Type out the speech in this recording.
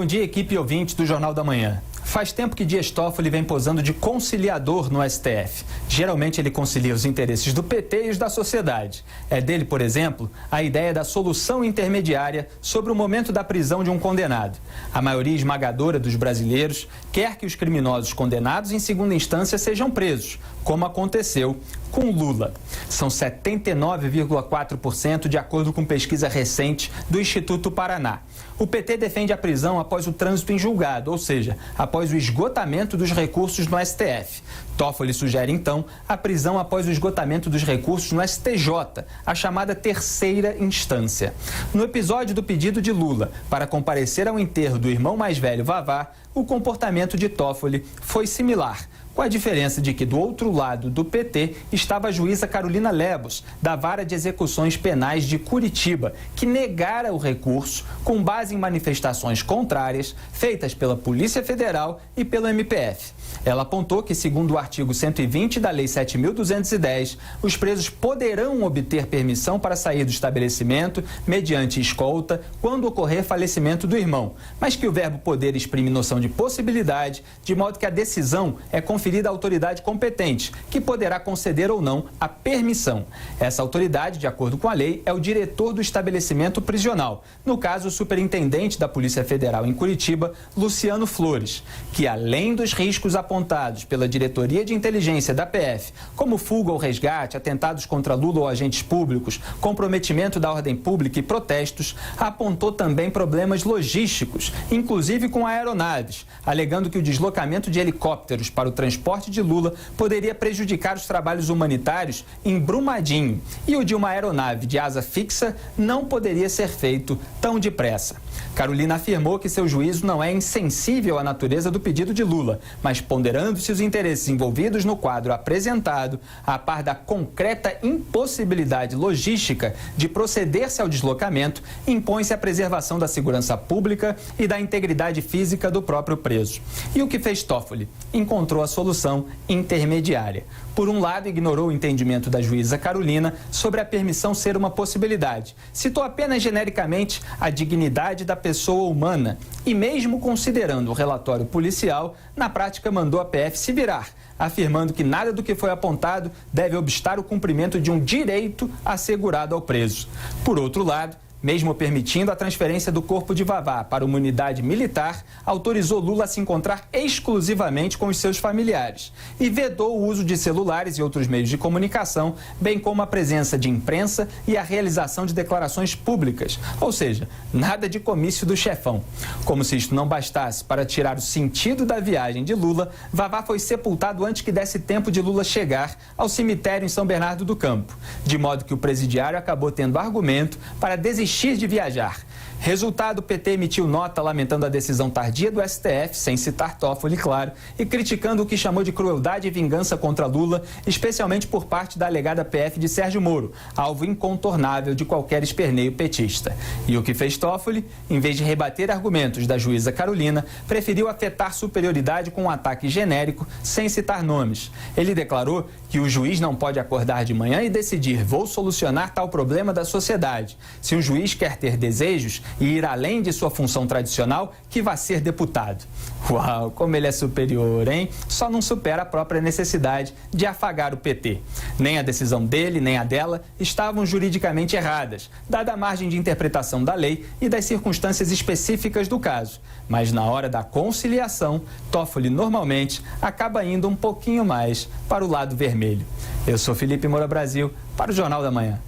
Bom dia, equipe ouvinte do Jornal da Manhã. Faz tempo que Dias Toffoli vem posando de conciliador no STF. Geralmente ele concilia os interesses do PT e os da sociedade. É dele, por exemplo, a ideia da solução intermediária sobre o momento da prisão de um condenado. A maioria esmagadora dos brasileiros quer que os criminosos condenados em segunda instância sejam presos, como aconteceu com Lula. São 79,4% de acordo com pesquisa recente do Instituto Paraná. O PT defende a prisão após o trânsito em julgado, ou seja, após o esgotamento dos recursos no STF. Toffoli sugere, então, a prisão após o esgotamento dos recursos no STJ, a chamada terceira instância. No episódio do pedido de Lula para comparecer ao enterro do irmão mais velho, Vavá, o comportamento de Toffoli foi similar, com a diferença de que do outro lado do PT estava a juíza Carolina Lebos, da Vara de Execuções Penais de Curitiba, que negara o recurso com base em manifestações contrárias feitas pela Polícia Federal e pelo MPF. Ela apontou que, segundo o artigo 120 da Lei 7.210, os presos poderão obter permissão para sair do estabelecimento mediante escolta quando ocorrer falecimento do irmão, mas que o verbo poder exprime noção de possibilidade, de modo que a decisão é conferida à autoridade competente, que poderá conceder ou não a permissão. Essa autoridade, de acordo com a lei, é o diretor do estabelecimento prisional, no caso, o superintendente da Polícia Federal em Curitiba, Luciano Flores, que, além dos riscos apontados pela Diretoria de Inteligência da PF, como fuga ou resgate, atentados contra Lula ou agentes públicos, comprometimento da ordem pública e protestos, apontou também problemas logísticos, inclusive com aeronaves, alegando que o deslocamento de helicópteros para o transporte de Lula poderia prejudicar os trabalhos humanitários em Brumadinho e o de uma aeronave de asa fixa não poderia ser feito tão depressa. Carolina afirmou que seu juízo não é insensível à natureza do pedido de Lula, mas ponderando-se os interesses envolvidos no quadro apresentado, a par da concreta impossibilidade logística de proceder-se ao deslocamento, impõe-se a preservação da segurança pública e da integridade física do próprio preso. E o que fez Toffoli? Encontrou a solução intermediária. Por um lado, ignorou o entendimento da juíza Carolina sobre a permissão ser uma possibilidade. Citou apenas genericamente a dignidade da pessoa humana e, mesmo considerando o relatório policial, na prática mandou a PF se virar, afirmando que nada do que foi apontado deve obstar o cumprimento de um direito assegurado ao preso. Por outro lado, mesmo permitindo a transferência do corpo de Vavá para uma unidade militar, autorizou Lula a se encontrar exclusivamente com os seus familiares e vedou o uso de celulares e outros meios de comunicação, bem como a presença de imprensa e a realização de declarações públicas, ou seja, nada de comício do chefão. Como se isto não bastasse para tirar o sentido da viagem de Lula, Vavá foi sepultado antes que desse tempo de Lula chegar ao cemitério em São Bernardo do Campo, de modo que o presidiário acabou tendo argumento para desistir de viajar. Resultado, o PT emitiu nota lamentando a decisão tardia do STF, sem citar Toffoli, claro, e criticando o que chamou de crueldade e vingança contra Lula, especialmente por parte da alegada PF de Sérgio Moro, alvo incontornável de qualquer esperneio petista. E o que fez Toffoli? Em vez de rebater argumentos da juíza Carolina, preferiu afetar superioridade com um ataque genérico, sem citar nomes. Ele declarou que o juiz não pode acordar de manhã e decidir: vou solucionar tal problema da sociedade. Se um juiz quer ter desejos e ir além de sua função tradicional, que vá ser deputado. Uau, como ele é superior, hein? Só não supera a própria necessidade de afagar o PT. Nem a decisão dele, nem a dela estavam juridicamente erradas, dada a margem de interpretação da lei e das circunstâncias específicas do caso. Mas na hora da conciliação, Toffoli normalmente acaba indo um pouquinho mais para o lado vermelho. Eu sou Felipe Moura Brasil, para o Jornal da Manhã.